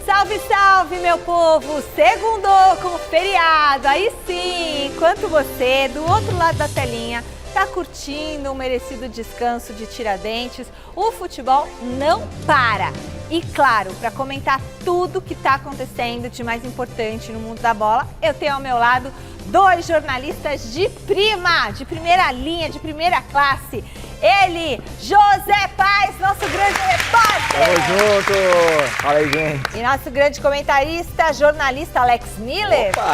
Salve, salve, meu povo! Segundou com o feriado. Aí sim, enquanto você, do outro lado da telinha, tá curtindo um merecido descanso de Tiradentes, o futebol não para. E claro, para comentar tudo que tá acontecendo de mais importante no mundo da bola, eu tenho ao meu lado dois jornalistas de primeira linha, de primeira classe. Ele, José Paes, nosso grande repórter. Tamo junto. Fala aí, gente. E nosso grande comentarista, jornalista Alex Miller. Opa!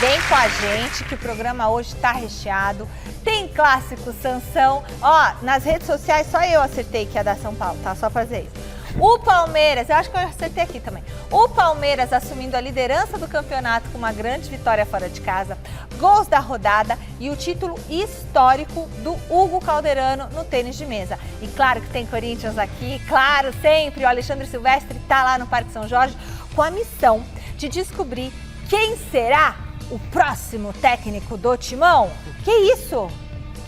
Vem com a gente que o programa hoje tá recheado. Tem clássico Sansão. Ó, nas redes sociais só eu acertei que ia dar São Paulo, tá? Só pra fazer isso. O Palmeiras, eu acho que eu acertei aqui também. O Palmeiras assumindo a liderança do campeonato com uma grande vitória fora de casa, gols da rodada e o título histórico do Hugo Calderano no tênis de mesa. E claro que tem Corinthians aqui, claro, sempre. O Alexandre Silvestre tá lá no Parque São Jorge com a missão de descobrir quem será o próximo técnico do Timão. Que isso?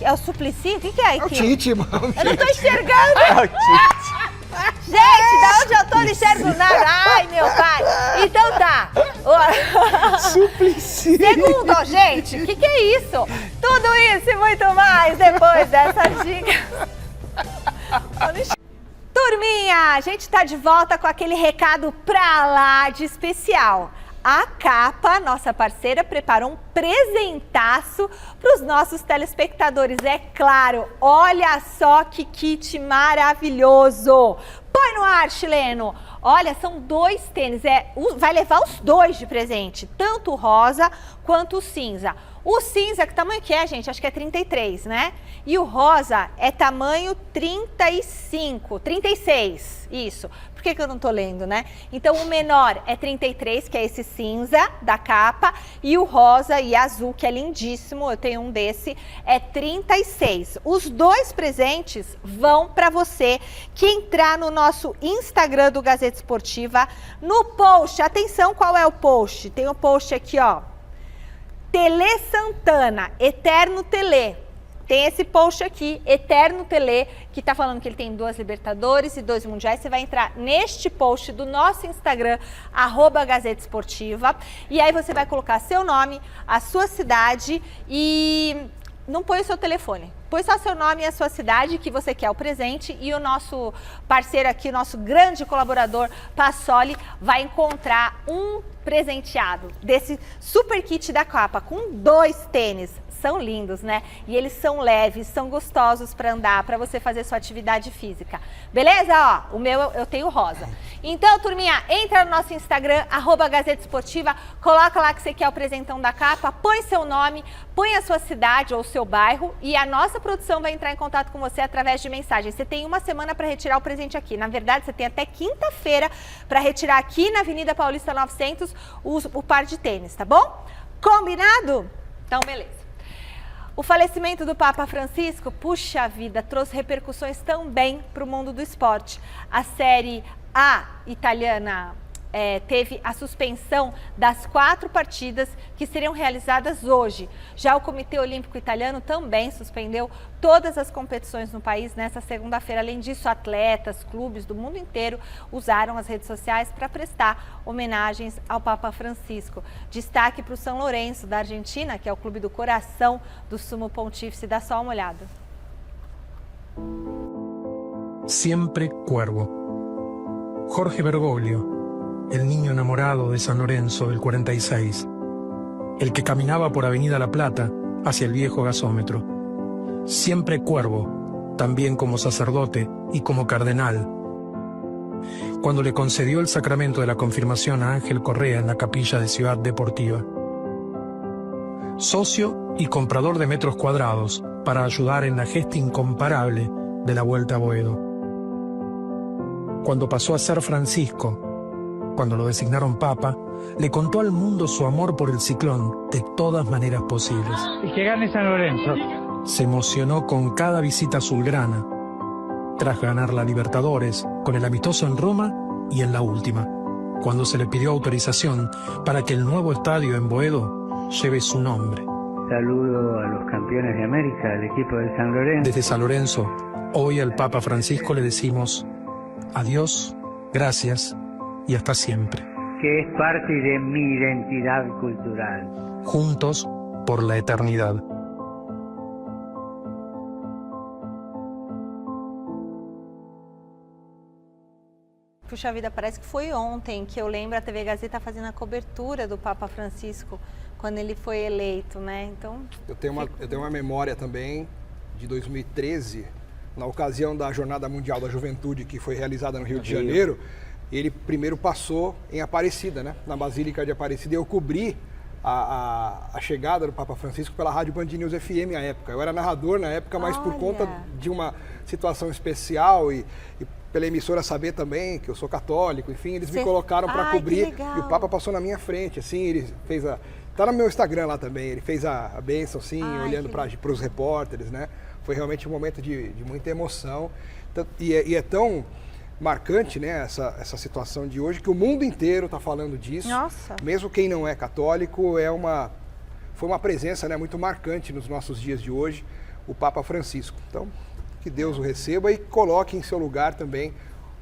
É o Suplicy? O que é aqui? É o Tite, mano. Eu não tô enxergando. É o Tite. Gente, da onde eu tô não enxergo nada. Ai, meu pai. Então tá. Suplicy. Segundo, gente, o que é isso? Tudo isso e muito mais depois dessa dica. Turminha, a gente tá de volta com aquele recado pra lá de especial. A Capa, nossa parceira, preparou um presentaço para os nossos telespectadores. É claro, olha só que kit maravilhoso. Põe no ar, chileno. Olha, são dois tênis. Vai levar os dois de presente, tanto o rosa quanto o cinza. O cinza, que tamanho que é, gente? Acho que é 33, né? E o rosa é tamanho 35, 36, isso. Por que eu não tô lendo, né? Então, o menor é 33, que é esse cinza da Capa, e o rosa e azul, que é lindíssimo, eu tenho um desse, é 36. Os dois presentes vão para você que entrar no nosso Instagram do Gazeta Esportiva, no post. Atenção, qual é o post? Tem um post aqui, ó. Tele Santana, Eterno Tele. Tem esse post aqui, Eterno Tele, que tá falando que ele tem 2 Libertadores e 2 Mundiais. Você vai entrar neste post do nosso Instagram, @Gazeta Esportiva. E aí você vai colocar seu nome, a sua cidade e não põe o seu telefone. Põe só seu nome e a sua cidade que você quer o presente, e o nosso parceiro aqui, o nosso grande colaborador, Passoli, vai encontrar um presenteado desse super kit da Capa com 2 tênis. São lindos, né? E eles são leves, são gostosos para andar, para você fazer sua atividade física. Beleza? Ó, o meu eu tenho rosa. Então, turminha, entra no nosso Instagram, @Gazeta Esportiva, coloca lá que você quer o presentão da Capa, põe seu nome, põe a sua cidade ou seu bairro e a nossa produção vai entrar em contato com você através de mensagem. Você tem uma semana para retirar o presente aqui. Na verdade, você tem até quinta-feira para retirar aqui na Avenida Paulista 900 o par de tênis, tá bom? Combinado? Então, beleza. O falecimento do Papa Francisco, puxa vida, trouxe repercussões também para o mundo do esporte. A Série A italiana teve a suspensão das 4 partidas que seriam realizadas hoje. Já o Comitê Olímpico Italiano também suspendeu todas as competições no país nesta segunda-feira. Além disso, atletas, clubes do mundo inteiro usaram as redes sociais para prestar homenagens ao Papa Francisco. Destaque para o São Lourenço, da Argentina, que é o clube do coração do Sumo Pontífice. Dá só uma olhada. Siempre Cuervo. Jorge Bergoglio, el niño enamorado de San Lorenzo del 46, el que caminaba por Avenida La Plata hacia el viejo gasómetro. Siempre Cuervo, también como sacerdote y como cardenal. Cuando le concedió el sacramento de la confirmación a Ángel Correa en la capilla de Ciudad Deportiva. Socio y comprador de metros cuadrados para ayudar en la gesta incomparable de la Vuelta a Boedo. Cuando pasó a ser Francisco, cuando lo designaron Papa, le contó al mundo su amor por el ciclón de todas maneras posibles. Y que gane San Lorenzo. Se emocionó con cada visita azulgrana, tras ganar la Libertadores, con el amistoso en Roma y en la última, cuando se le pidió autorización para que el nuevo estadio en Boedo lleve su nombre. Saludo a los campeones de América, al equipo de San Lorenzo. Desde San Lorenzo, hoy al Papa Francisco le decimos adiós, gracias y hasta siempre. que es parte de mi identidad cultural. Juntos por la eternidad. Puxa vida, parece que foi ontem que eu lembro a TV Gazeta fazendo a cobertura do Papa Francisco quando ele foi eleito, né? Então, eu tenho uma memória também de 2013, na ocasião da Jornada Mundial da Juventude que foi realizada no Rio de Janeiro. Ele primeiro passou em Aparecida, né? Na Basílica de Aparecida, e eu cobri a chegada do Papa Francisco pela Rádio Band News FM à época. Eu era narrador na época, mas por conta de uma situação especial e pela emissora saber também que eu sou católico, enfim, eles me colocaram para cobrir e o Papa passou na minha frente, assim, ele fez a... Tá no meu Instagram lá também, ele fez a bênção, assim, olhando para os repórteres, né? Foi realmente um momento de muita emoção e é tão marcante, né, essa situação de hoje, que o mundo inteiro está falando disso. Nossa. Mesmo quem não é católico, foi uma presença, né, muito marcante nos nossos dias de hoje, o Papa Francisco. Então, que Deus o receba e coloque em seu lugar também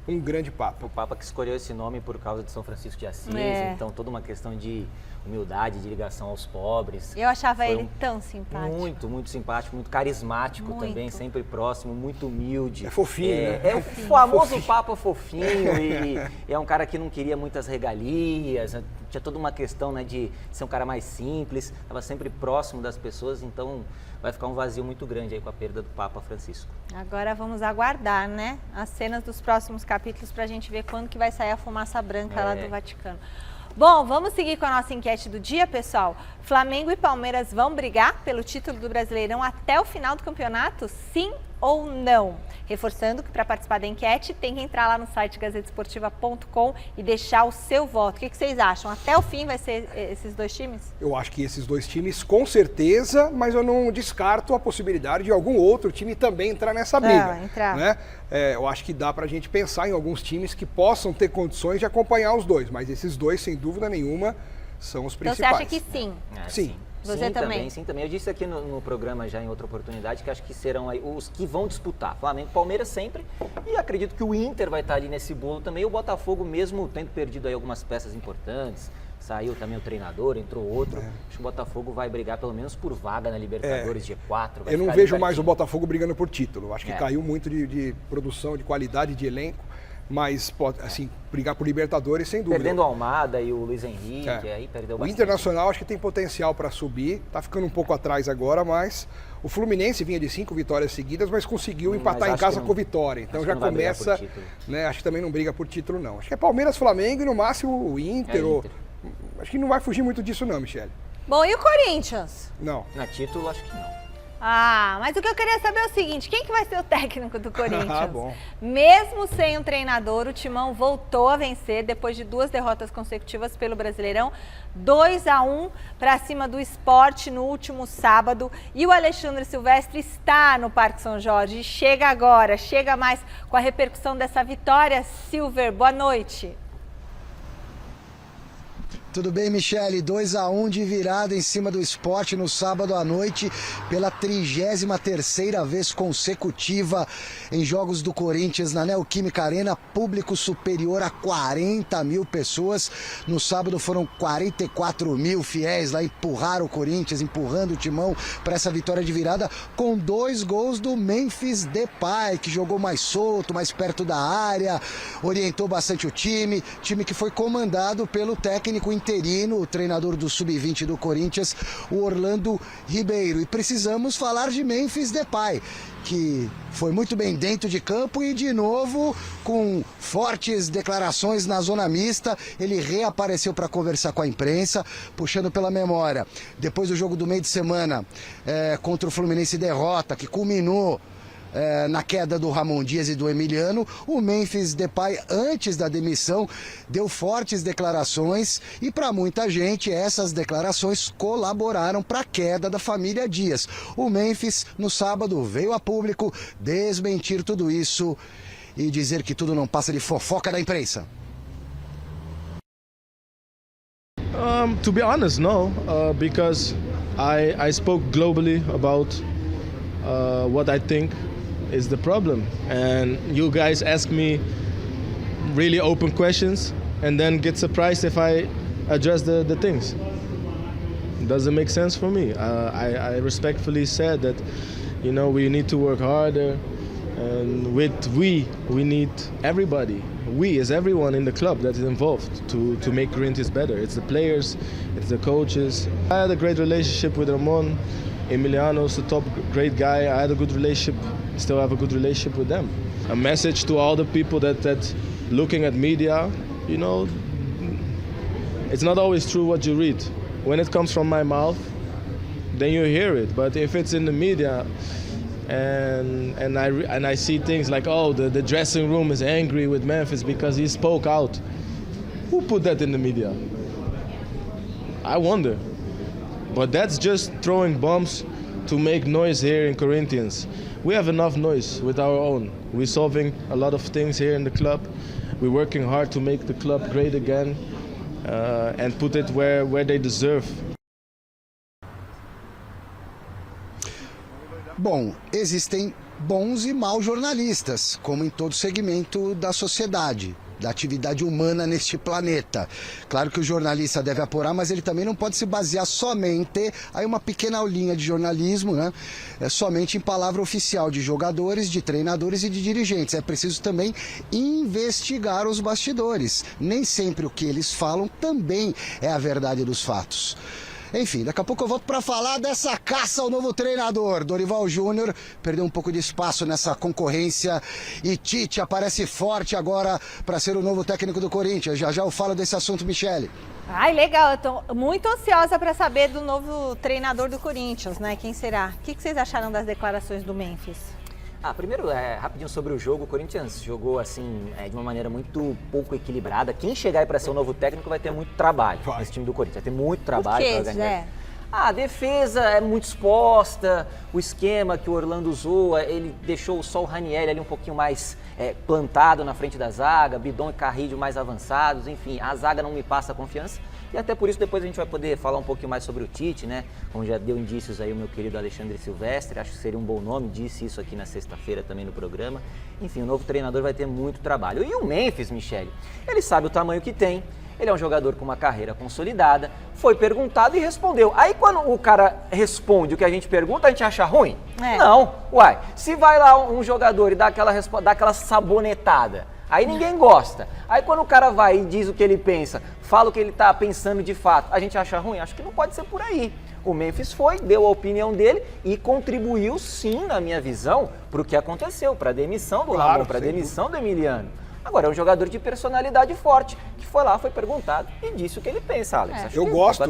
um grande Papa. O Papa que escolheu esse nome por causa de São Francisco de Assis, então toda uma questão de humildade, de ligação aos pobres. Eu achava ele tão simpático. Muito, muito simpático, muito carismático também, sempre próximo, muito humilde. É fofinho, né? É o famoso Papa fofinho e é um cara que não queria muitas regalias, tinha toda uma questão, né, de ser um cara mais simples, estava sempre próximo das pessoas, então vai ficar um vazio muito grande aí com a perda do Papa Francisco. Agora vamos aguardar, né, as cenas dos próximos capítulos para a gente ver quando que vai sair a fumaça branca lá do Vaticano. Bom, vamos seguir com a nossa enquete do dia, pessoal. Flamengo e Palmeiras vão brigar pelo título do Brasileirão até o final do campeonato? Sim ou não? Reforçando que para participar da enquete tem que entrar lá no site gazetesportiva.com e deixar o seu voto. O que vocês acham? Até o fim vai ser esses dois times? Eu acho que esses dois times com certeza, mas eu não descarto a possibilidade de algum outro time também entrar nessa briga. Né? Eu acho que dá pra gente pensar em alguns times que possam ter condições de acompanhar os dois, mas esses dois, sem dúvida nenhuma, são os principais. Então você acha que sim? Sim. Você também? Sim, também. Eu disse aqui no programa já em outra oportunidade que acho que serão aí os que vão disputar. Flamengo e Palmeiras sempre. E acredito que o Inter vai estar ali nesse bolo também. O Botafogo, mesmo tendo perdido aí algumas peças importantes, saiu também o treinador, entrou outro. Acho que o Botafogo vai brigar pelo menos por vaga na Libertadores G4. Eu não vejo mais o Botafogo brigando por título. Acho que caiu muito de produção, de qualidade de elenco. Mas, assim, brigar por Libertadores, sem dúvida. Perdendo o Almada e o Luiz Henrique, aí perdeu bastante. O Internacional acho que tem potencial para subir, tá ficando um pouco atrás agora, mas o Fluminense vinha de 5 vitórias seguidas, mas conseguiu empatar em casa com o Vitória. Então já começa, né, acho que também não briga por título não. Acho que é Palmeiras, Flamengo e no máximo o Inter. Acho que não vai fugir muito disso não, Michele. Bom, e o Corinthians? Não. Na título, acho que não. Mas o que eu queria saber é o seguinte, quem que vai ser o técnico do Corinthians? Bom. Mesmo sem um treinador, o Timão voltou a vencer depois de 2 derrotas consecutivas pelo Brasileirão, 2-1 para cima do Sport no último sábado. E o Alexandre Silvestre está no Parque São Jorge e chega agora, chega mais com a repercussão dessa vitória. Silver, boa noite. Tudo bem, Michele? 2-1 de virada em cima do Sport no sábado à noite, pela 33ª vez consecutiva em jogos do Corinthians na Neoquímica Arena, público superior a 40 mil pessoas. No sábado foram 44 mil fiéis lá, empurraram o Corinthians, empurrando o Timão para essa vitória de virada, com 2 gols do Memphis Depay, que jogou mais solto, mais perto da área, orientou bastante o time que foi comandado pelo técnico interino, o treinador do Sub-20 do Corinthians, o Orlando Ribeiro. E precisamos falar de Memphis Depay, que foi muito bem dentro de campo e, de novo, com fortes declarações na zona mista. Ele reapareceu para conversar com a imprensa, puxando pela memória. Depois do jogo do meio de semana contra o Fluminense, derrota que culminou na queda do Ramon Dias e do Emiliano, o Memphis Depay, antes da demissão, deu fortes declarações e, para muita gente, essas declarações colaboraram para a queda da família Dias. O Memphis, no sábado, veio a público desmentir tudo isso e dizer que tudo não passa de fofoca da imprensa. To be honest, no, because I spoke globally about what I think is the problem, and you guys ask me really open questions, and then get surprised if I address the things. It doesn't make sense for me. I respectfully said that, we need to work harder, and we need everybody. We, as everyone in the club that is involved to make Corinthians better. It's the players, it's the coaches. I had a great relationship with Ramon. Emiliano's a great guy. I had a good relationship, still have a good relationship with them. A message to all the people that looking at media, it's not always true what you read. When it comes from my mouth, then you hear it. But if it's in the media, and I see things like, the dressing room is angry with Memphis because he spoke out. Who put that in the media? I wonder. But that's just throwing bombs to make noise here in Corinthians. We have enough noise with our own. We're solving a lot of things here in the club. We're working hard to make the club great again and put it where they deserve. Bom, existem bons e maus jornalistas, como em todo segmento da sociedade, da atividade humana neste planeta. Claro que o jornalista deve apurar, mas ele também não pode se basear somente, aí uma pequena aulinha de jornalismo, né? Somente em palavra oficial de jogadores, de treinadores e de dirigentes. É preciso também investigar os bastidores. Nem sempre o que eles falam também é a verdade dos fatos. Enfim, daqui a pouco eu volto para falar dessa caça ao novo treinador. Dorival Júnior perdeu um pouco de espaço nessa concorrência e Tite aparece forte agora para ser o novo técnico do Corinthians. Já eu falo desse assunto, Michele. Ai, legal. Eu tô muito ansiosa para saber do novo treinador do Corinthians, né? Quem será? O que vocês acharam das declarações do Memphis? Primeiro, rapidinho sobre o jogo, o Corinthians jogou assim, de uma maneira muito pouco equilibrada. Quem chegar aí para ser o novo técnico vai ter muito trabalho nesse time do Corinthians, vai ter muito trabalho para organizar. A defesa é muito exposta, o esquema que o Orlando usou, ele deixou só o Ranieri ali um pouquinho mais plantado na frente da zaga, Bidon e Carrillo mais avançados, enfim, a zaga não me passa confiança. E até por isso depois a gente vai poder falar um pouquinho mais sobre o Tite, né? Como já deu indícios aí o meu querido Alexandre Silvestre, acho que seria um bom nome, disse isso aqui na sexta-feira também no programa. Enfim, o novo treinador vai ter muito trabalho. E o Memphis, Michele, ele sabe o tamanho que tem, ele é um jogador com uma carreira consolidada, foi perguntado e respondeu. Aí quando o cara responde o que a gente pergunta, a gente acha ruim? Não, se vai lá um jogador e dá aquela sabonetada, aí ninguém gosta. Aí quando o cara vai e diz o que ele pensa, fala o que ele está pensando de fato, a gente acha ruim? Acho que não pode ser por aí. O Memphis deu a opinião dele e contribuiu sim, na minha visão, para o que aconteceu, para a demissão do Ramon, para a demissão do Emiliano. Agora, é um jogador de personalidade forte, que foi lá, foi perguntado e disse o que ele pensa, Alex. Eu gosto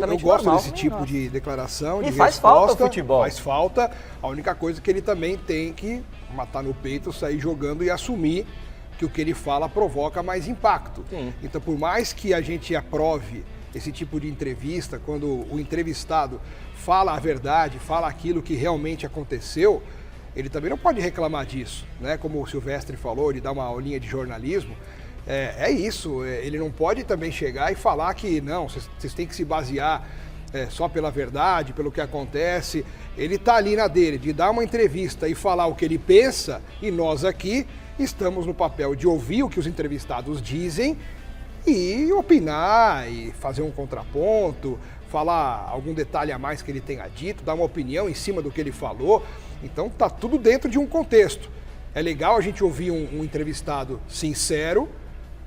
desse tipo de declaração, de faz falta o futebol. Faz falta. A única coisa que ele também tem que matar no peito, sair jogando e assumir que o que ele fala provoca mais impacto. Sim. Então, por mais que a gente aprove esse tipo de entrevista, quando o entrevistado fala a verdade, fala aquilo que realmente aconteceu, ele também não pode reclamar disso, né? Como o Silvestre falou, de dar uma aulinha de jornalismo. É isso, ele não pode também chegar e falar que não, vocês têm que se basear só pela verdade, pelo que acontece. Ele está ali na dele, de dar uma entrevista e falar o que ele pensa, e nós aqui estamos no papel de ouvir o que os entrevistados dizem e opinar, e fazer um contraponto, falar algum detalhe a mais que ele tenha dito, dar uma opinião em cima do que ele falou. Então tá tudo dentro de um contexto. É legal a gente ouvir um entrevistado sincero,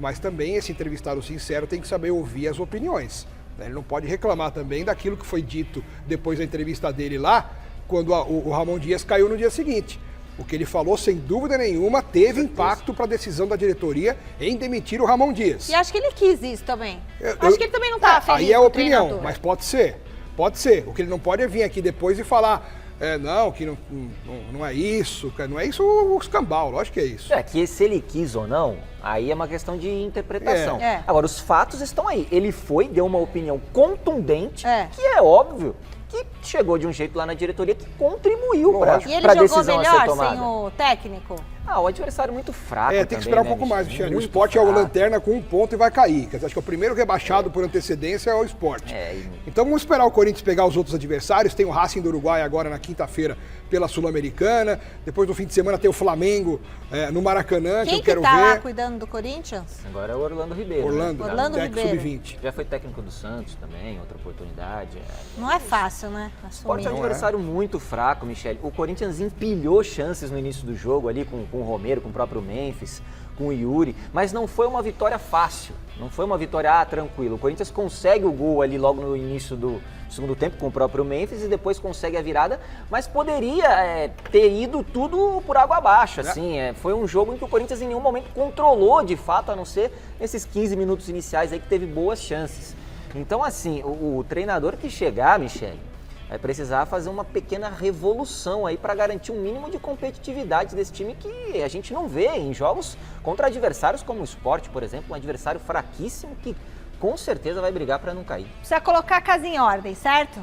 mas também esse entrevistado sincero tem que saber ouvir as opiniões. Ele não pode reclamar também daquilo que foi dito depois da entrevista dele lá, quando o Ramon Dias caiu no dia seguinte. O que ele falou, sem dúvida nenhuma, teve impacto para a decisão da diretoria em demitir o Ramon Dias. E acho que ele quis isso também. Acho que ele também não estava feliz. Aí é a opinião, mas pode ser. Pode ser. O que ele não pode é vir aqui depois e falar... não, que não é isso, não é isso o escambau, lógico que é isso. Que se ele quis ou não, aí é uma questão de interpretação. Agora, os fatos estão aí. Ele deu uma opinião contundente, que é óbvio que chegou de um jeito lá na diretoria que contribuiu para a decisão a ser tomada. E ele jogou melhor sem o técnico? O adversário é muito fraco tem que esperar um pouco mais, Michele. O Sport é o lanterna com 1 ponto e vai cair. Quer dizer, acho que o primeiro rebaixado por antecedência é o Sport. Então vamos esperar o Corinthians pegar os outros adversários. Tem o Racing do Uruguai agora na quinta-feira pela Sul-Americana. Depois no fim de semana tem o Flamengo no Maracanã, que eu quero ver. Quem que tá lá cuidando treinando do Corinthians? Agora é o Orlando Ribeiro. Orlando Ribeiro. Sub-20. Já foi técnico do Santos também, outra oportunidade. Não é fácil, né? O Sport é um Assumir. adversário muito fraco, Michele. O Corinthians empilhou chances no início do jogo ali com o Romero, com o próprio Memphis, com o Yuri, mas não foi uma vitória fácil, não foi uma vitória tranquila. O Corinthians consegue o gol ali logo no início do segundo tempo com o próprio Memphis e depois consegue a virada, mas poderia ter ido tudo por água abaixo, assim. Foi um jogo em que o Corinthians em nenhum momento controlou de fato, a não ser nesses 15 minutos iniciais aí que teve boas chances. Então, assim, o treinador que chegar, Michele, vai precisar fazer uma pequena revolução aí para garantir um mínimo de competitividade desse time que a gente não vê em jogos contra adversários como o Sport, por exemplo, um adversário fraquíssimo que com certeza vai brigar para não cair. Precisa colocar a casa em ordem, certo?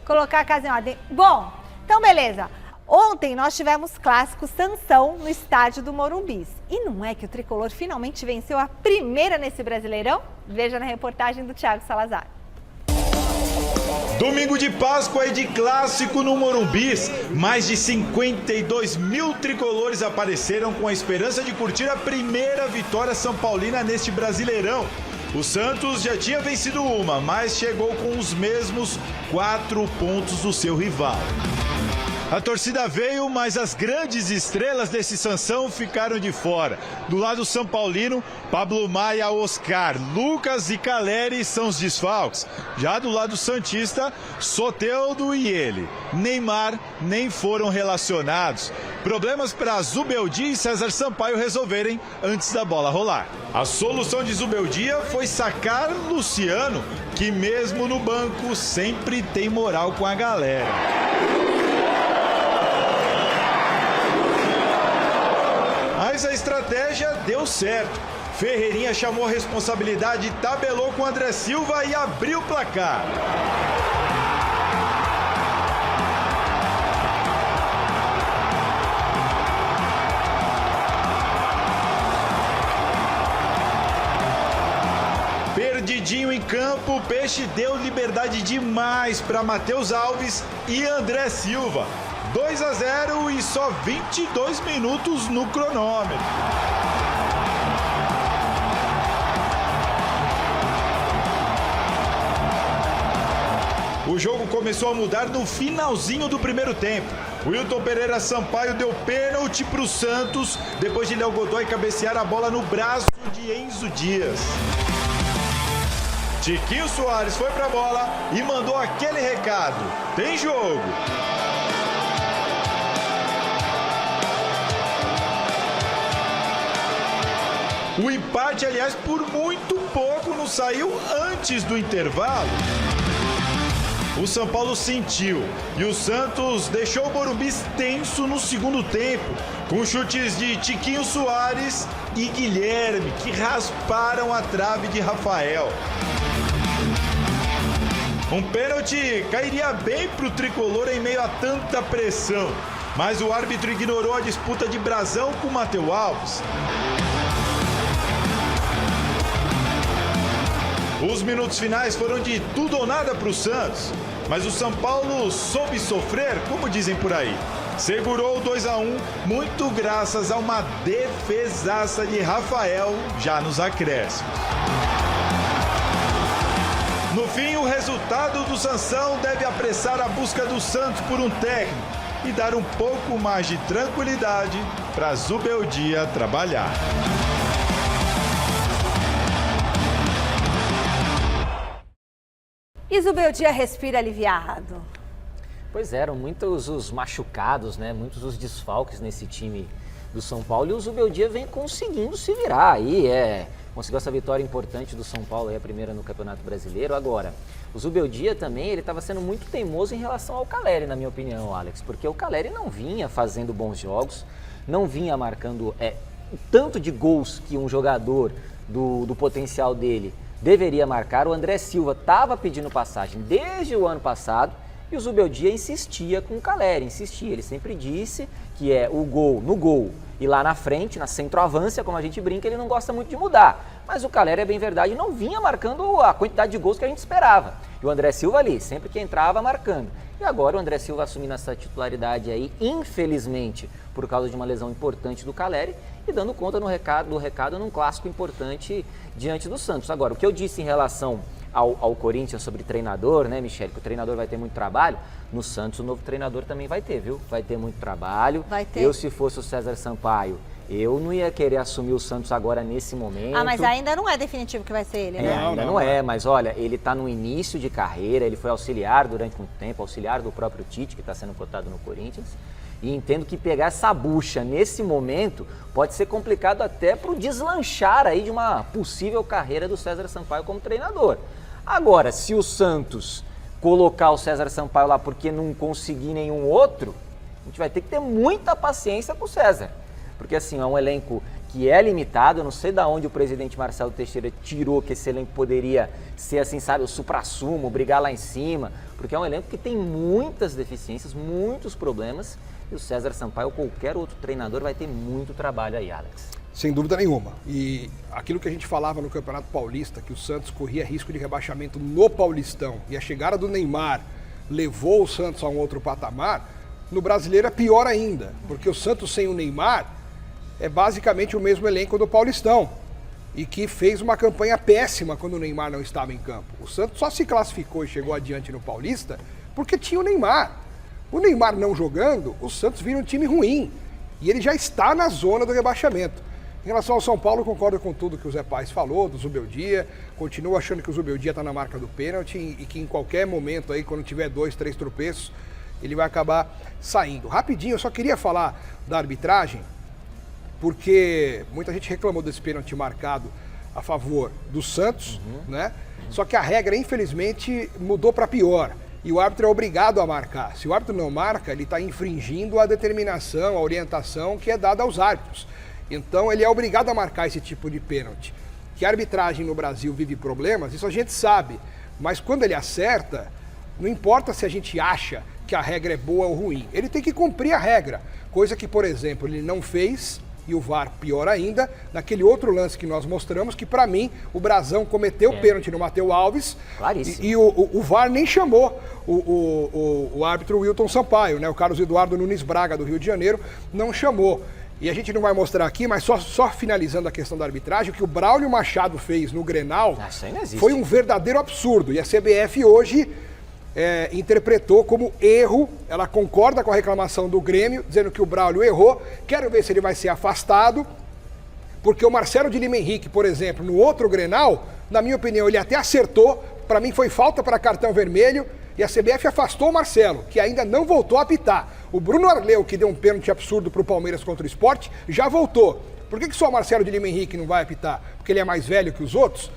Colocar a casa em ordem. Bom, então beleza. Ontem nós tivemos clássico Sansão no estádio do Morumbi. E não é que o Tricolor finalmente venceu a primeira nesse Brasileirão? Veja na reportagem do Thiago Salazar. Domingo de Páscoa e de clássico no Morumbi. Mais de 52 mil tricolores apareceram com a esperança de curtir a primeira vitória são paulina neste Brasileirão. O Santos já tinha vencido uma, mas chegou com os mesmos 4 pontos do seu rival. A torcida veio, mas as grandes estrelas desse Sansão ficaram de fora. Do lado são paulino, Pablo Maia, Oscar, Lucas e Caleri são os desfalques. Já do lado santista, Soteldo e ele. Neymar nem foram relacionados. Problemas para Zubeldia e César Sampaio resolverem antes da bola rolar. A solução de Zubeldia foi sacar Luciano, que mesmo no banco sempre tem moral com a galera. Mas a estratégia deu certo. Ferreirinha chamou a responsabilidade, tabelou com André Silva e abriu o placar. Perdidinho em campo, o Peixe deu liberdade demais para Matheus Alves e André Silva. 2-0 e só 22 minutos no cronômetro. O jogo começou a mudar no finalzinho do primeiro tempo. Wilton Pereira Sampaio deu pênalti para o Santos, depois de Léo Godoy cabecear a bola no braço de Enzo Dias. Tiquinho Soares foi para a bola e mandou aquele recado: tem jogo. O empate, aliás, por muito pouco não saiu antes do intervalo. O São Paulo sentiu e o Santos deixou o Morumbi tenso no segundo tempo, com chutes de Tiquinho Soares e Guilherme, que rasparam a trave de Rafael. Um pênalti cairia bem para o tricolor em meio a tanta pressão, mas o árbitro ignorou a disputa de Brazão com Matheus Alves. Os minutos finais foram de tudo ou nada para o Santos, mas o São Paulo soube sofrer, como dizem por aí. Segurou o 2-1, muito graças a uma defesaça de Rafael, já nos acréscimos. No fim, o resultado do Sansão deve apressar a busca do Santos por um técnico e dar um pouco mais de tranquilidade para Zubeldia trabalhar. E Zubeldia respira aliviado. Pois eram muitos os machucados, né? Muitos os desfalques nesse time do São Paulo e o Zubeldia vem conseguindo se virar aí, conseguiu essa vitória importante do São Paulo aí, a primeira no Campeonato Brasileiro. Agora, o Zubeldia também, ele estava sendo muito teimoso em relação ao Caleri, na minha opinião, Alex, porque o Caleri não vinha fazendo bons jogos, não vinha marcando o tanto de gols que um jogador do potencial dele deveria marcar. O André Silva estava pedindo passagem desde o ano passado e o Zubeldia insistia com o Caleri, ele sempre disse que o gol no gol e lá na frente, na centroavância, como a gente brinca, ele não gosta muito de mudar. Mas o Caleri, é bem verdade, não vinha marcando a quantidade de gols que a gente esperava. E o André Silva ali, sempre que entrava, marcando. E agora o André Silva assumindo essa titularidade aí, infelizmente, por causa de uma lesão importante do Caleri. e dando conta do recado num clássico importante diante do Santos. Agora, o que eu disse em relação ao Corinthians sobre treinador, né, Michele, que o treinador vai ter muito trabalho, no Santos o novo treinador também vai ter, viu? Vai ter muito trabalho. Vai ter. Eu, se fosse o César Sampaio, eu não ia querer assumir o Santos agora nesse momento. Ah, mas ainda não é definitivo que vai ser ele, né? Ainda não é, mas olha, ele está no início de carreira, ele foi auxiliar durante muito tempo, auxiliar do próprio Tite, que está sendo cotado no Corinthians. E entendo que pegar essa bucha nesse momento pode ser complicado até para o deslanchar aí de uma possível carreira do César Sampaio como treinador. Agora, se o Santos colocar o César Sampaio lá porque não conseguir nenhum outro, a gente vai ter que ter muita paciência com o César. Porque assim, é um elenco que é limitado, eu não sei de onde o presidente Marcelo Teixeira tirou que esse elenco poderia ser assim, sabe, o supra-sumo, brigar lá em cima, porque é um elenco que tem muitas deficiências, muitos problemas, e o César Sampaio ou qualquer outro treinador vai ter muito trabalho aí, Alex. Sem dúvida nenhuma. E aquilo que a gente falava no Campeonato Paulista, que o Santos corria risco de rebaixamento no Paulistão, e a chegada do Neymar levou o Santos a um outro patamar, no Brasileiro é pior ainda, porque o Santos sem o Neymar é basicamente o mesmo elenco do Paulistão, e que fez uma campanha péssima quando o Neymar não estava em campo. O Santos só se classificou e chegou adiante no Paulista porque tinha o Neymar. O Neymar não jogando, o Santos vira um time ruim, e ele já está na zona do rebaixamento. Em relação ao São Paulo, concordo com tudo que o Zé Paes falou, do Zubeldia, continuo achando que o Zubeldia está na marca do pênalti e que em qualquer momento aí, quando tiver 2, 3 tropeços, ele vai acabar saindo. Rapidinho, eu só queria falar da arbitragem, porque muita gente reclamou desse pênalti marcado a favor do Santos, né? Só que a regra, infelizmente, mudou para pior. E o árbitro é obrigado a marcar. Se o árbitro não marca, ele está infringindo a determinação, a orientação que é dada aos árbitros. Então ele é obrigado a marcar esse tipo de pênalti. Que a arbitragem no Brasil vive problemas, isso a gente sabe. Mas quando ele acerta, não importa se a gente acha que a regra é boa ou ruim. Ele tem que cumprir a regra. Coisa que, por exemplo, ele não fez, e o VAR pior ainda, naquele outro lance que nós mostramos, que para mim o Brazão cometeu o pênalti no Matheus Alves. Claríssimo. E o VAR nem chamou o árbitro Wilton Sampaio, né? O Carlos Eduardo Nunes Braga do Rio de Janeiro não chamou. E a gente não vai mostrar aqui, mas só finalizando a questão da arbitragem, o que o Braulio Machado fez no Grenal foi um verdadeiro absurdo. E a CBF hoje interpretou como erro, ela concorda com a reclamação do Grêmio, dizendo que o Braulio errou. Quero ver se ele vai ser afastado, porque o Marcelo de Lima Henrique, por exemplo, no outro Grenal, na minha opinião, ele até acertou, para mim foi falta para cartão vermelho, e a CBF afastou o Marcelo, que ainda não voltou a apitar. O Bruno Arleu, que deu um pênalti absurdo para o Palmeiras contra o Sport, já voltou. Por que só o Marcelo de Lima Henrique não vai apitar? Porque ele é mais velho que os outros?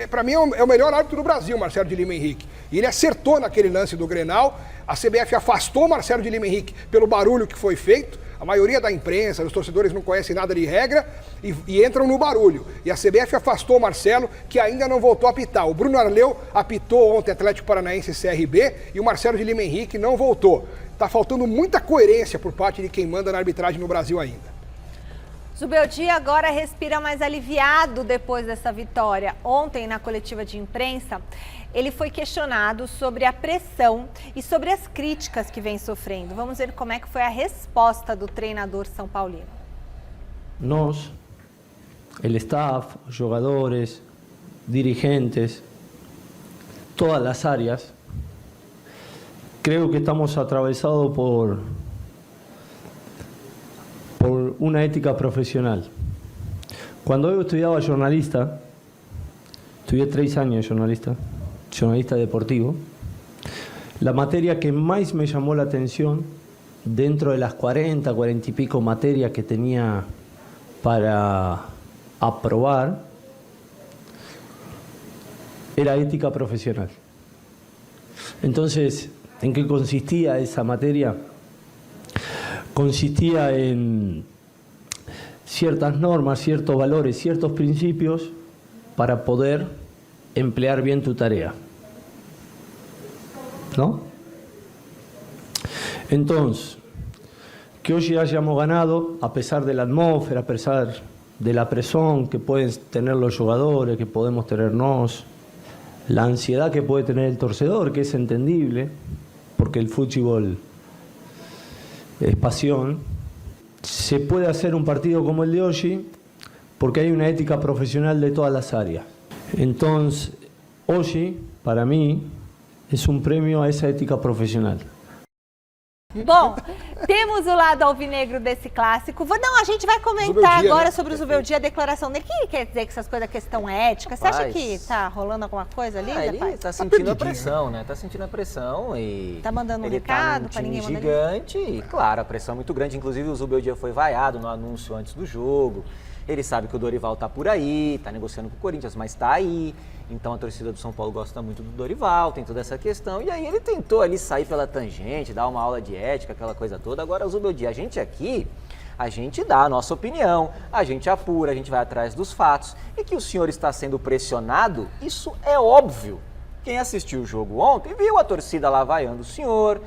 Para mim é o melhor árbitro do Brasil, Marcelo de Lima Henrique. E ele acertou naquele lance do Grenal. A CBF afastou o Marcelo de Lima Henrique pelo barulho que foi feito. A maioria da imprensa, os torcedores não conhecem nada de regra e entram no barulho. E a CBF afastou o Marcelo, que ainda não voltou a apitar. O Bruno Arleu apitou ontem Atlético Paranaense e CRB e o Marcelo de Lima Henrique não voltou. Está faltando muita coerência por parte de quem manda na arbitragem no Brasil ainda. Zubeldia agora respira mais aliviado depois dessa vitória. Ontem, na coletiva de imprensa, ele foi questionado sobre a pressão e sobre as críticas que vem sofrendo. Vamos ver como é que foi a resposta do treinador São Paulino. Nós, el staff, jogadores, dirigentes, todas las áreas, creo que estamos atravesados por una ética profesional. Cuando yo estudiaba jornalista, estudié 3 años de jornalista deportivo, la materia que más me llamó la atención dentro de las 40 y pico materias que tenía para aprobar era ética profesional. Entonces, ¿en qué consistía esa materia? Consistía en ciertas normas, ciertos valores, ciertos principios para poder emplear bien tu tarea, ¿no? Entonces, que hoy hayamos ganado, a pesar de la atmósfera, a pesar de la presión que pueden tener los jugadores, que podemos tenernos, la ansiedad que puede tener el torcedor, que es entendible, porque el fútbol es pasión, se puede hacer un partido como el de hoy porque hay una ética profesional de todas las áreas. Entonces, hoy, para mí, es un premio a esa ética profesional. Bom, temos o lado alvinegro desse clássico. Não, a gente vai comentar agora sobre o Zubeldia, a declaração dele. O que quer dizer que essas coisas da questão ética? Você acha que tá rolando alguma coisa ali, Ele tá sentindo a pressão, né? Tá sentindo a pressão e... Tá mandando um ele recado tá pra ninguém mandar gigante e, claro, a pressão é muito grande. Inclusive, o Zubeldia foi vaiado no anúncio antes do jogo. Ele sabe que o Dorival tá por aí, tá negociando com o Corinthians, mas tá aí. Então a torcida do São Paulo gosta muito do Dorival, tem toda essa questão. E aí ele tentou ali sair pela tangente, dar uma aula de ética, aquela coisa toda. Agora, o Zubeldia, a gente aqui, a gente dá a nossa opinião, a gente apura, a gente vai atrás dos fatos. E que o senhor está sendo pressionado, isso é óbvio. Quem assistiu o jogo ontem viu a torcida lá vaiando o senhor,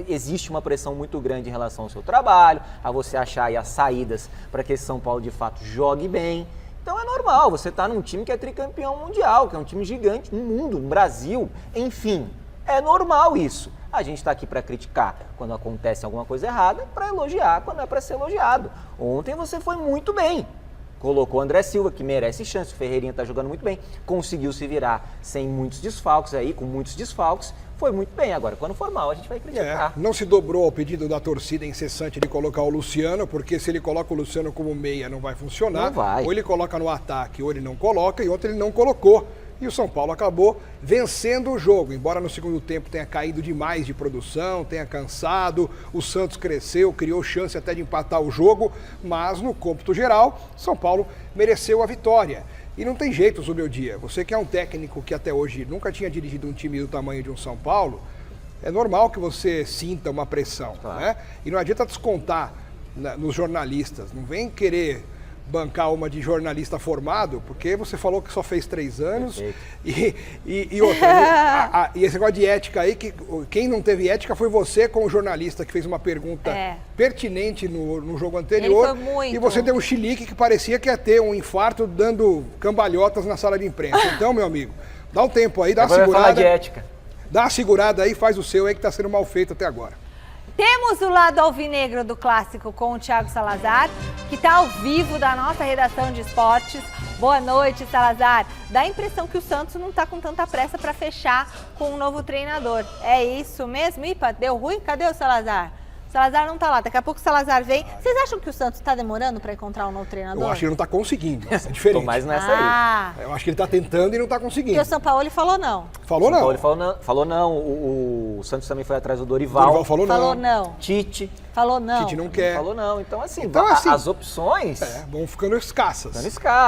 existe uma pressão muito grande em relação ao seu trabalho, a você achar aí as saídas para que esse São Paulo de fato jogue bem. Então é normal, você tá num time que é tricampeão mundial, que é um time gigante no mundo, no Brasil, enfim, é normal isso. A gente está aqui para criticar quando acontece alguma coisa errada, para elogiar quando é para ser elogiado. Ontem você foi muito bem. Colocou o André Silva, que merece chance, o Ferreirinha está jogando muito bem, conseguiu se virar sem muitos desfalques aí, com muitos desfalques, foi muito bem. Agora, quando for mal, a gente vai criticar. Não se dobrou ao pedido da torcida incessante de colocar o Luciano, porque se ele coloca o Luciano como meia não vai funcionar. Não vai. Ou ele coloca no ataque, ou ele não coloca, e ontem ele não colocou. E o São Paulo acabou vencendo o jogo, embora no segundo tempo tenha caído demais de produção, tenha cansado, o Santos cresceu, criou chance até de empatar o jogo, mas no cômputo geral, São Paulo mereceu a vitória. E não tem jeito, Zubeldia, você que é um técnico que até hoje nunca tinha dirigido um time do tamanho de um São Paulo, é normal que você sinta uma pressão, né? E não adianta descontar nos jornalistas, não vem querer bancar uma de jornalista formado, porque você falou que só fez 3 anos e outra, e esse negócio de ética aí, que quem não teve ética foi você como jornalista que fez uma pergunta pertinente no jogo anterior. Ele foi muito. E você deu um chilique que parecia que ia ter um infarto dando cambalhotas na sala de imprensa. Então, meu amigo, dá um tempo aí, dá uma segurada. Falar de ética. Dá uma segurada aí, faz o seu aí que tá sendo mal feito até agora. Temos o lado alvinegro do clássico com o Thiago Salazar, que está ao vivo da nossa redação de esportes. Boa noite, Salazar. Dá a impressão que o Santos não está com tanta pressa para fechar com um novo treinador. É isso mesmo? Ipa, deu ruim? Cadê o Salazar? O Salazar não está lá, daqui a pouco o Salazar vem. Vocês acham que o Santos está demorando para encontrar um novo treinador? Eu acho que ele não está conseguindo, é diferente. Tô mais nessa aí. Eu acho que ele está tentando e não está conseguindo. Porque o São Paulo falou não. Falou não? Ele falou não. O Santos também foi atrás do Dorival. Dorival falou não. Falou não. Tite. Falou não. Tite não quer. Falou não. Então, assim, assim, as opções... vão ficando escassas.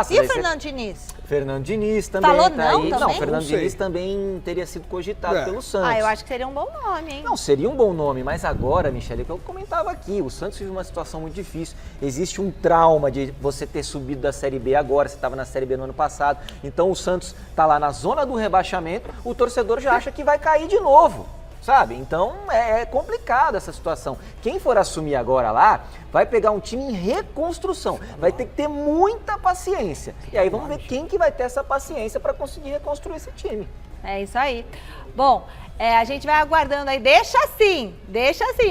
E o Fernando Diniz? Fernando Diniz também falou tá não aí. também? Não, Fernando Diniz também teria sido cogitado pelo Santos. Eu acho que seria um bom nome, hein? Não, seria um bom nome, mas agora, Michele, que eu comentava aqui, o Santos vive uma situação muito difícil. Existe um trauma de você ter subido da Série B agora, você estava na Série B no ano passado. Então o Santos está lá na zona do rebaixamento, o torcedor já acha que vai cair de novo. Sabe? Então é complicado essa situação. Quem for assumir agora lá, vai pegar um time em reconstrução. Vai ter que ter muita paciência. E aí vamos ver quem que vai ter essa paciência para conseguir reconstruir esse time. É isso aí. Bom, a gente vai aguardando aí. Deixa assim,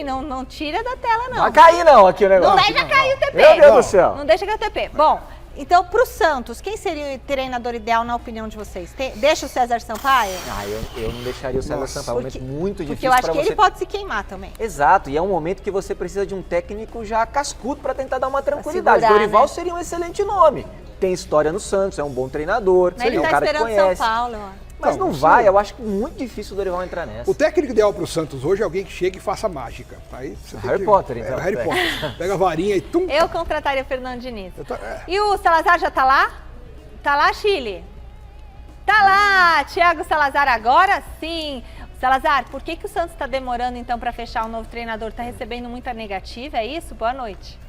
não tira da tela não. Não vai cair não aqui o negócio. Não deixa cair o TP. Meu Deus do céu. Não deixa cair o TP. Bom, então pro Santos, quem seria o treinador ideal na opinião de vocês? Deixa o César Sampaio? Eu não deixaria o César Sampaio, é um momento muito difícil. Porque eu acho que ele pode se queimar também. Exato, e é um momento que você precisa de um técnico já cascudo para tentar dar uma tranquilidade. Dorival seria um excelente nome. Tem história no Santos, é um bom treinador, ele um cara que conhece. São Paulo, Mas não vai, eu acho muito difícil o Dorival entrar nessa. O técnico ideal pro Santos hoje é alguém que chegue e faça mágica. Aí Harry Potter, então. Harry Potter. Pega a varinha e tum. Eu contrataria o Fernando Diniz. E o Salazar já tá lá? Tá lá, Chile? Tá lá, Thiago Salazar, agora sim. Salazar, por que o Santos está demorando então para fechar um novo treinador? Está recebendo muita negativa, é isso? Boa noite.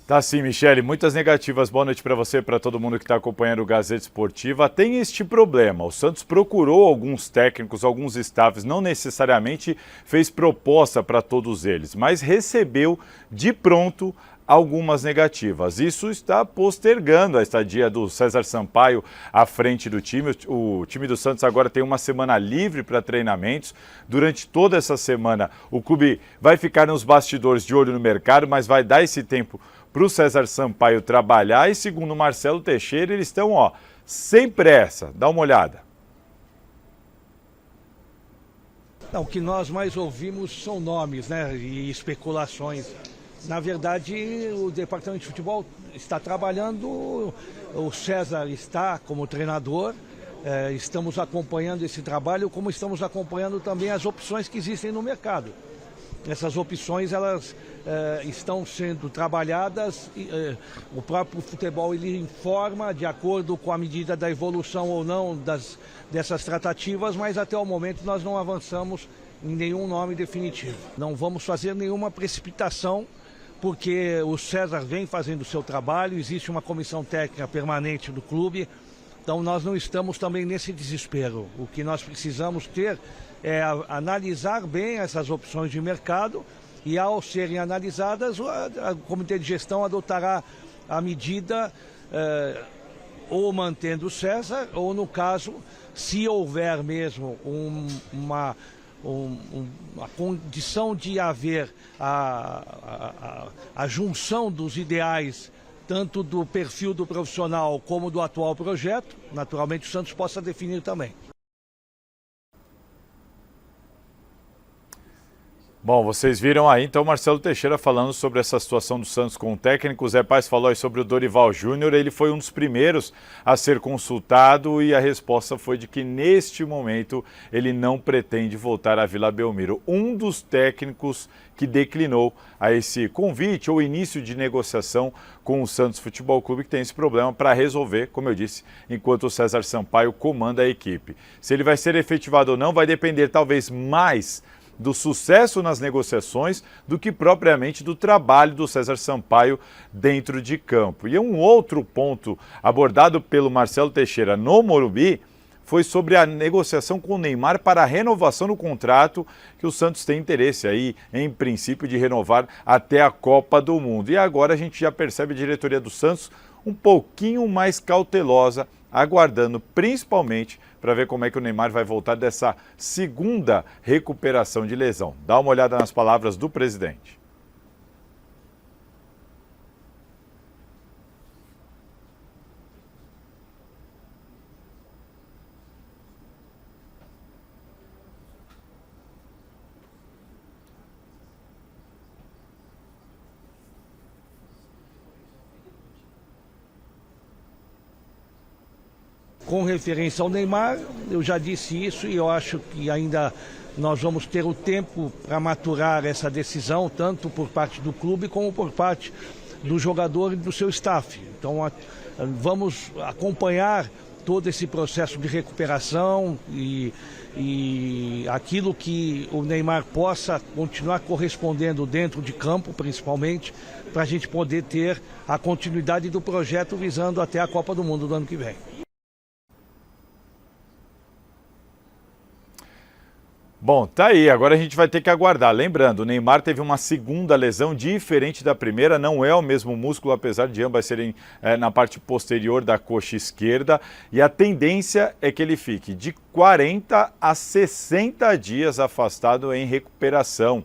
Tá sim, Michele, muitas negativas. Boa noite para você, para todo mundo que está acompanhando o Gazeta Esportiva. Tem este problema, o Santos procurou alguns técnicos, alguns staffs, não necessariamente fez proposta para todos eles, mas recebeu de pronto algumas negativas. Isso está postergando a estadia do César Sampaio à frente do time. O time do Santos agora tem uma semana livre para treinamentos. Durante toda essa semana, o clube vai ficar nos bastidores de olho no mercado, mas vai dar esse tempo para o César Sampaio trabalhar. E segundo o Marcelo Teixeira, eles estão sem pressa. Dá uma olhada. Não, o que nós mais ouvimos são nomes, né, e especulações. Na verdade, o departamento de futebol está trabalhando, o César está como treinador, estamos acompanhando esse trabalho, como estamos acompanhando também as opções que existem no mercado. Essas opções, elas estão sendo trabalhadas, o próprio futebol ele informa de acordo com a medida da evolução ou não dessas tratativas, mas até o momento nós não avançamos em nenhum nome definitivo. Não vamos fazer nenhuma precipitação, porque o César vem fazendo o seu trabalho, existe uma comissão técnica permanente do clube, então nós não estamos também nesse desespero. O que nós precisamos ter é analisar bem essas opções de mercado e, ao serem analisadas, o Comitê de Gestão adotará a medida ou mantendo o César, ou no caso, se houver mesmo uma condição de haver a junção dos ideais, tanto do perfil do profissional como do atual projeto, naturalmente o Santos possa definir também. Bom, vocês viram aí então o Marcelo Teixeira falando sobre essa situação do Santos com o técnico. O Zé Paz falou aí sobre o Dorival Júnior. Ele foi um dos primeiros a ser consultado e a resposta foi de que neste momento ele não pretende voltar à Vila Belmiro. Um dos técnicos que declinou a esse convite ou início de negociação com o Santos Futebol Clube, que tem esse problema para resolver, como eu disse, enquanto o César Sampaio comanda a equipe. Se ele vai ser efetivado ou não vai depender talvez mais do sucesso nas negociações do que propriamente do trabalho do César Sampaio dentro de campo. E um outro ponto abordado pelo Marcelo Teixeira no Morumbi foi sobre a negociação com o Neymar para a renovação do contrato, que o Santos tem interesse aí, em princípio, de renovar até a Copa do Mundo. E agora a gente já percebe a diretoria do Santos um pouquinho mais cautelosa, aguardando principalmente para ver como é que o Neymar vai voltar dessa segunda recuperação de lesão. Dá uma olhada nas palavras do presidente. Com referência ao Neymar, eu já disse isso e eu acho que ainda nós vamos ter o tempo para maturar essa decisão, tanto por parte do clube como por parte do jogador e do seu staff. Então vamos acompanhar todo esse processo de recuperação e aquilo que o Neymar possa continuar correspondendo dentro de campo, principalmente, para a gente poder ter a continuidade do projeto visando até a Copa do Mundo do ano que vem. Bom, tá aí, agora a gente vai ter que aguardar. Lembrando, o Neymar teve uma segunda lesão diferente da primeira, não é o mesmo músculo, apesar de ambas serem na parte posterior da coxa esquerda, e a tendência é que ele fique de 40 a 60 dias afastado em recuperação,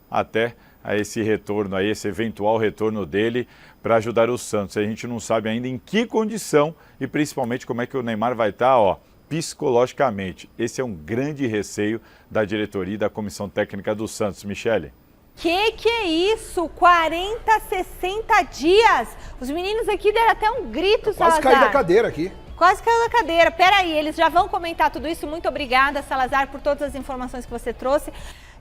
até esse retorno aí, esse eventual retorno dele para ajudar o Santos. A gente não sabe ainda em que condição e principalmente como é que o Neymar vai estar, psicologicamente. Esse é um grande receio da diretoria e da comissão técnica do Santos. Michele. Que é isso? 40, 60 dias? Os meninos aqui deram até um grito, Salazar. Quase caiu da cadeira aqui. Quase caiu da cadeira. Peraí, eles já vão comentar tudo isso. Muito obrigada, Salazar, por todas as informações que você trouxe.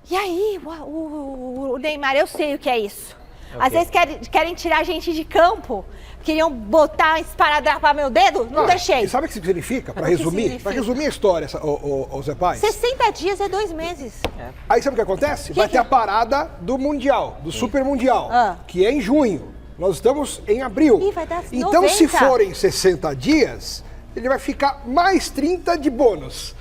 E aí, o Neymar, eu sei o que é isso. Às vezes querem tirar a gente de campo. Queriam botar esparadrapo para meu dedo? Não deixei. E sabe o que significa? Para resumir? Para resumir a história, o Zé Paz. 60 dias é 2 meses. Aí sabe o que acontece? Vai ter a parada do Mundial, do Super Mundial, que é em junho. Nós estamos em abril. Ih, vai dar 90. Então, se forem 60 dias, ele vai ficar mais 30 de bônus.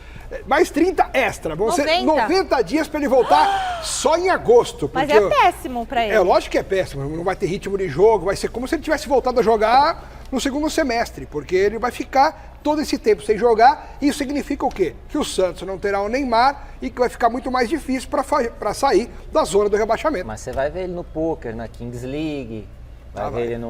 Mais 30 extra. Vão ser 90. 90 dias para ele voltar só em agosto. Mas é péssimo para ele. É, lógico que é péssimo. Não vai ter ritmo de jogo, vai ser como se ele tivesse voltado a jogar no segundo semestre, porque ele vai ficar todo esse tempo sem jogar. Isso significa o quê? Que o Santos não terá o Neymar e que vai ficar muito mais difícil para sair da zona do rebaixamento. Mas você vai ver ele no poker, na Kings League, vai ver ele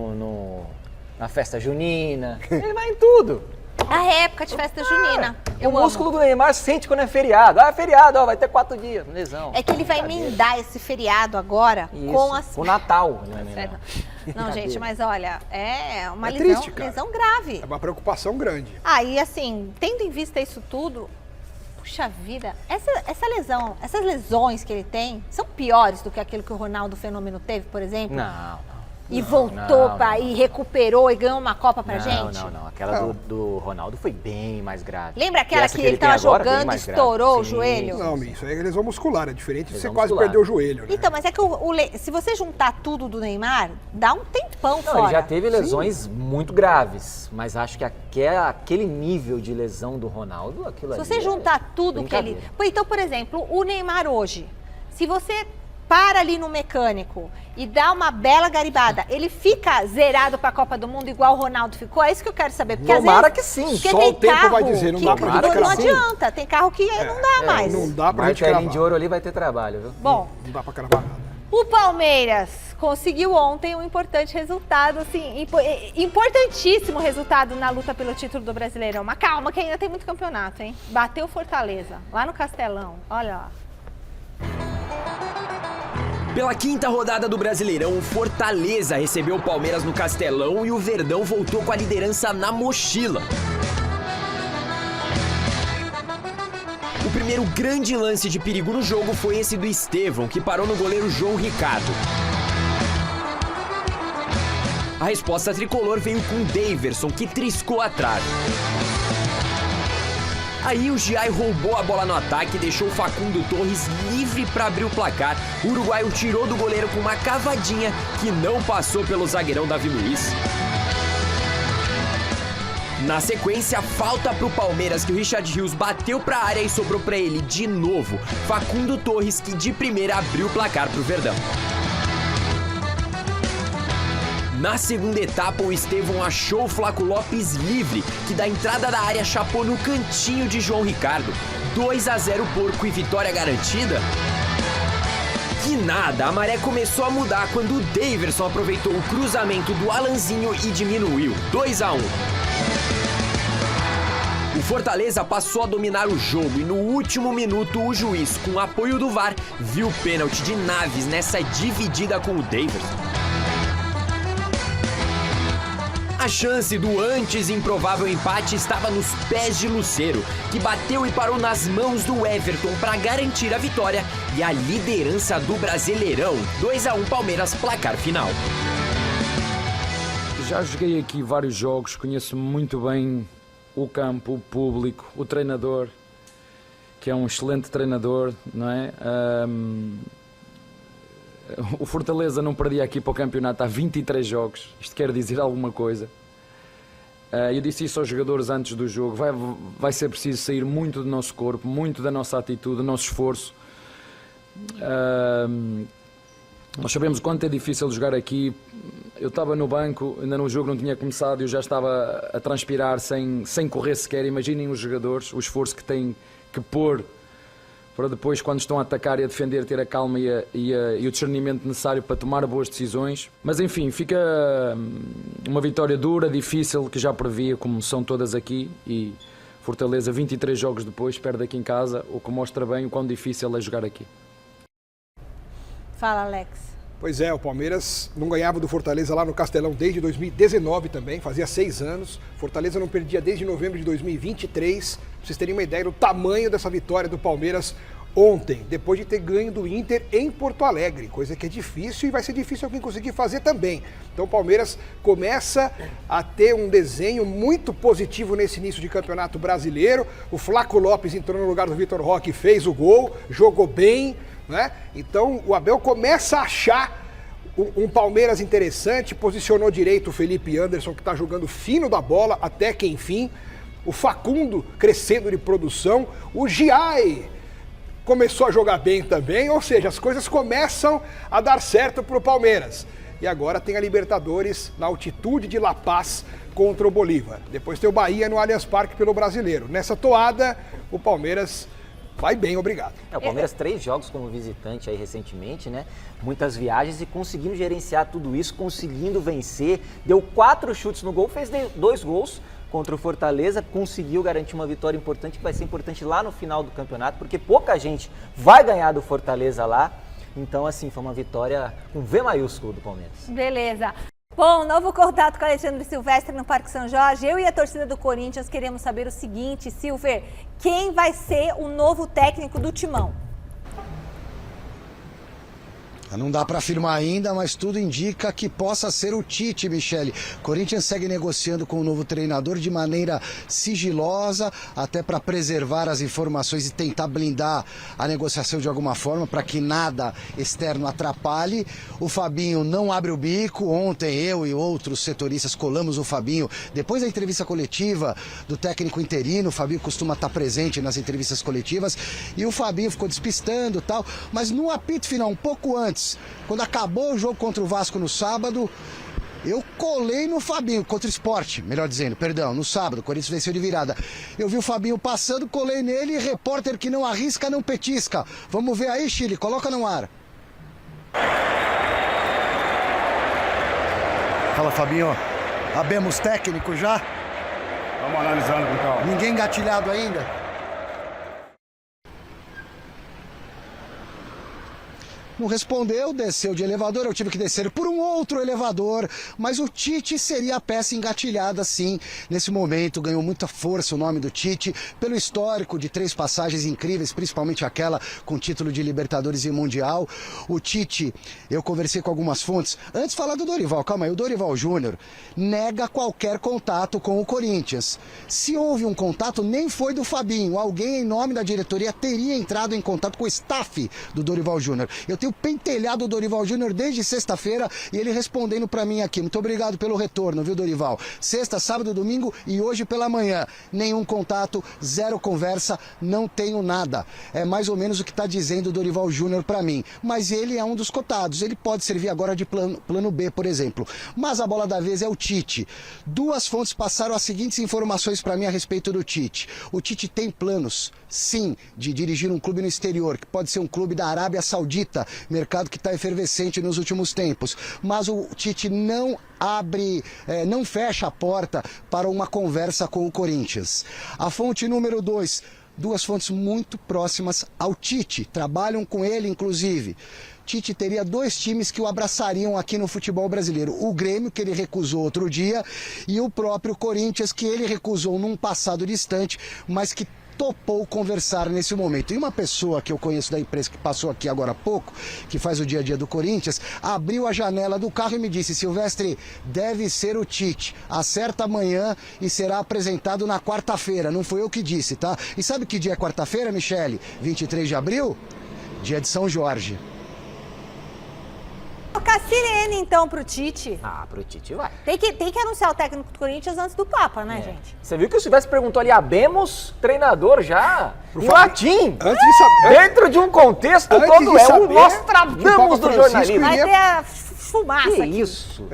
na festa junina, ele vai em tudo. A época de festa junina. O músculo do Neymar sente quando é feriado. Ah, é feriado, ó, vai ter 4 dias, lesão. É que ele vai emendar esse feriado agora com o Natal. Não, gente, mas olha, é uma triste, lesão grave. É uma preocupação grande. Aí, assim, tendo em vista isso tudo, puxa vida, essas lesões que ele tem são piores do que aquilo que o Ronaldo Fenômeno teve, por exemplo? Não. E voltou e recuperou e ganhou uma Copa pra gente? Não. Aquela do Ronaldo foi bem mais grave. Lembra aquela que ele tava jogando e estourou o joelho? Não, isso aí é lesão muscular, é diferente de você Lesão quase muscular. perder o joelho, né? Então, mas é que se você juntar tudo do Neymar, dá um tempão Não, fora. ele já teve lesões muito graves, mas acho que aquele nível de lesão do Ronaldo, aquilo Se ali você juntar tudo que ele... Então, por exemplo, o Neymar hoje, se você para ali no mecânico e dá uma bela garibada, ele fica zerado pra Copa do Mundo igual o Ronaldo ficou? É isso que eu quero saber. Porque Tomara às vezes, que sim. porque Só tem o tempo carro vai dizer, não dá pra gente Não cravar. adianta, tem carro que não dá mais. Não dá pra gente Martelinho cravar. de ouro ali vai ter trabalho, viu? Bom, Não dá pra cravar nada. o Palmeiras conseguiu ontem um importante resultado, assim, importantíssimo resultado na luta pelo título do Brasileirão. Mas calma que ainda tem muito campeonato, hein? Bateu Fortaleza, lá no Castelão, olha lá. Pela 5ª rodada do Brasileirão, o Fortaleza recebeu o Palmeiras no Castelão e o Verdão voltou com a liderança na mochila. O primeiro grande lance de perigo no jogo foi esse do Estevão, que parou no goleiro João Ricardo. A resposta tricolor veio com o Daverson, que triscou a trave. Aí o Giai roubou a bola no ataque e deixou o Facundo Torres livre para abrir o placar. O uruguaio tirou do goleiro com uma cavadinha que não passou pelo zagueirão Davi Luiz. Na sequência, falta pro Palmeiras, que o Richard Rios bateu pra área e sobrou pra ele de novo. Facundo Torres, que de primeira abriu o placar pro Verdão. Na segunda etapa, o Estevão achou o Flaco Lopes livre, que da entrada da área chapou no cantinho de João Ricardo. 2-0 Porco e vitória garantida? Que nada, a maré começou a mudar quando o Daverson aproveitou o cruzamento do Alanzinho e diminuiu. 2-1. O Fortaleza passou a dominar o jogo e no último minuto o juiz, com apoio do VAR, viu o pênalti de Naves nessa dividida com o Daverson. A chance do antes improvável empate estava nos pés de Lucero, que bateu e parou nas mãos do Everton para garantir a vitória e a liderança do Brasileirão. 2-1 Palmeiras, placar final. Já joguei aqui vários jogos, conheço muito bem o campo, o público, o treinador, que é um excelente treinador, não é? O Fortaleza não perdia aqui para o campeonato há 23 jogos, isto quer dizer alguma coisa. Eu disse isso aos jogadores antes do jogo, vai ser preciso sair muito do nosso corpo, muito da nossa atitude, do nosso esforço. Nós sabemos quanto é difícil jogar aqui. Eu estava no banco, ainda no jogo não tinha começado, eu já estava a transpirar sem correr sequer. Imaginem os jogadores, o esforço que têm que pôr para depois, quando estão a atacar e a defender, ter a calma e o discernimento necessário para tomar boas decisões. Mas enfim, fica uma vitória dura, difícil, que já previa, como são todas aqui, e Fortaleza, 23 jogos depois, perde aqui em casa, o que mostra bem o quão difícil é jogar aqui. Fala, Alex. Pois é, o Palmeiras não ganhava do Fortaleza lá no Castelão desde 2019 também, fazia 6 anos. Fortaleza não perdia desde novembro de 2023. Pra vocês terem uma ideia do tamanho dessa vitória do Palmeiras ontem, depois de ter ganho do Inter em Porto Alegre, coisa que é difícil e vai ser difícil alguém conseguir fazer também. Então o Palmeiras começa a ter um desenho muito positivo nesse início de campeonato brasileiro. O Flaco Lopes entrou no lugar do Vitor Roque, fez o gol, jogou bem, né? Então o Abel começa a achar um Palmeiras interessante, posicionou direito o Felipe Anderson, que está jogando fino da bola até que enfim. o Facundo crescendo de produção, o Giai começou a jogar bem também, ou seja, as coisas começam a dar certo para o Palmeiras. E agora tem a Libertadores na altitude de La Paz contra o Bolívar. Depois tem o Bahia no Allianz Parque pelo Brasileiro. Nessa toada, o Palmeiras vai bem, obrigado. O Palmeiras 3 jogos como visitante aí recentemente, né? Muitas viagens e conseguindo gerenciar tudo isso, conseguindo vencer. Deu 4 chutes no gol, fez 2 gols contra o Fortaleza, conseguiu garantir uma vitória importante, que vai ser importante lá no final do campeonato, porque pouca gente vai ganhar do Fortaleza lá. Então, assim, foi uma vitória com V maiúsculo do Palmeiras. Beleza. Bom, novo contato com Alexandre Silvestre no Parque São Jorge. Eu e a torcida do Corinthians queremos saber o seguinte, Silver, quem vai ser o novo técnico do Timão? Não dá para afirmar ainda, mas tudo indica que possa ser o Tite, Michele. Corinthians segue negociando com o novo treinador de maneira sigilosa, até para preservar as informações e tentar blindar a negociação de alguma forma, para que nada externo atrapalhe. O Fabinho não abre o bico. Ontem eu e outros setoristas colamos o Fabinho. Depois da entrevista coletiva do técnico interino, o Fabinho costuma estar presente nas entrevistas coletivas, e o Fabinho ficou despistando e tal, mas no apito final, um pouco antes, quando acabou o jogo contra o Vasco no sábado, eu colei no Fabinho, contra o Sport, melhor dizendo, perdão, no sábado, o Corinthians venceu de virada. Eu vi o Fabinho passando, colei nele, e repórter que não arrisca, não petisca. Vamos ver aí, Chile, coloca no ar. Fala, Fabinho, abemos técnico já? Vamos analisando com calma. Ninguém engatilhado ainda? Não respondeu, desceu de elevador, eu tive que descer por um outro elevador, mas o Tite seria a peça engatilhada sim, nesse momento, ganhou muita força o nome do Tite, pelo histórico de 3 passagens incríveis, principalmente aquela com título de Libertadores e Mundial. O Tite, eu conversei com algumas fontes, antes de falar do Dorival, calma aí, o Dorival Júnior nega qualquer contato com o Corinthians. Se houve um contato, nem foi do Fabinho, alguém em nome da diretoria teria entrado em contato com o staff do Dorival Júnior. Eu tenho pentelhado o Dorival Júnior desde sexta-feira e ele respondendo pra mim aqui. Muito obrigado pelo retorno, viu, Dorival? Sexta, sábado, domingo e hoje pela manhã. Nenhum contato, 0 conversa, não tenho nada. É mais ou menos o que tá dizendo o Dorival Júnior pra mim. Mas ele é um dos cotados. Ele pode servir agora de plano B, por exemplo. Mas a bola da vez é o Tite. 2 fontes passaram as seguintes informações pra mim a respeito do Tite. O Tite tem planos, sim, de dirigir um clube no exterior, que pode ser um clube da Arábia Saudita, mercado que está efervescente nos últimos tempos. Mas o Tite não não fecha a porta para uma conversa com o Corinthians. A fonte número 2, 2 fontes muito próximas ao Tite, trabalham com ele inclusive. Tite teria 2 times que o abraçariam aqui no futebol brasileiro. O Grêmio, que ele recusou outro dia, e o próprio Corinthians, que ele recusou num passado distante, mas que topou conversar nesse momento. E uma pessoa que eu conheço da imprensa, que passou aqui agora há pouco, que faz o dia a dia do Corinthians, abriu a janela do carro e me disse: Silvestre, deve ser o Tite. Acerta amanhã e será apresentado na quarta-feira. Não foi eu que disse, tá? E sabe que dia é quarta-feira, Michele? 23 de abril? Dia de São Jorge. Tocar sirene, então, pro Tite. Ah, pro Tite vai. Tem que anunciar o técnico do Corinthians antes do Papa, né, gente? Você viu que o Silvestre perguntou ali, abemos treinador já? Em latim. Antes de saber. Dentro de um contexto todo, o Nostradamus do jornalismo. Vai ter a fumaça Que aqui. Isso.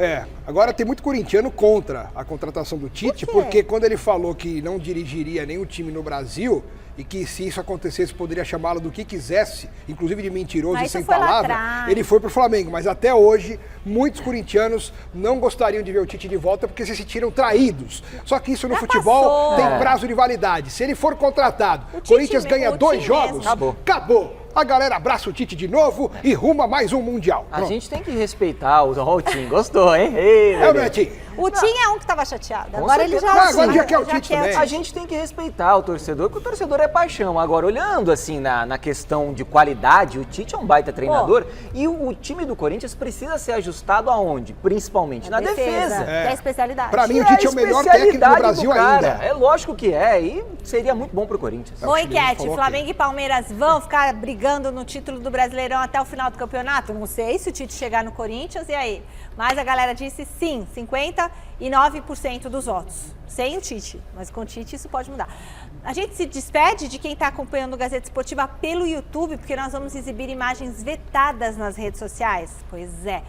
Agora tem muito corintiano contra a contratação do Tite, porque quando ele falou que não dirigiria nenhum time no Brasil e que se isso acontecesse poderia chamá-lo do que quisesse, inclusive de mentiroso Mas e sem isso foi lá palavra, atrás. ele foi pro Flamengo. Mas até hoje, muitos corintianos não gostariam de ver o Tite de volta porque se sentiram traídos. Só que isso no futebol passou. tem prazo de validade. Se ele for contratado, o Corinthians ganha 2 jogos, acabou. A galera abraça o Tite de novo e ruma mais um Mundial. A gente tem que respeitar o Tim. Gostou, hein? É o meu Tim. O Tim é um que tava chateado. Com Agora ele certeza. já... Agora já quer o Tite também. A gente tem que respeitar o torcedor, porque o torcedor é paixão. Agora, olhando assim na questão de qualidade, o Tite é um baita treinador e o time do Corinthians precisa ser ajustado aonde? Principalmente na defesa. Que é a especialidade. Pra mim, o Tite é o melhor técnico do Brasil ainda. É lógico que é, e seria muito bom pro Corinthians. Boa enquete, Flamengo e Palmeiras vão ficar brigando chegando no título do Brasileirão até o final do campeonato? Não sei se o Tite chegar no Corinthians, e aí? Mas a galera disse sim, 59% dos votos. Sem o Tite, mas com o Tite isso pode mudar. A gente se despede de quem está acompanhando o Gazeta Esportiva pelo YouTube, porque nós vamos exibir imagens vetadas nas redes sociais. Pois é.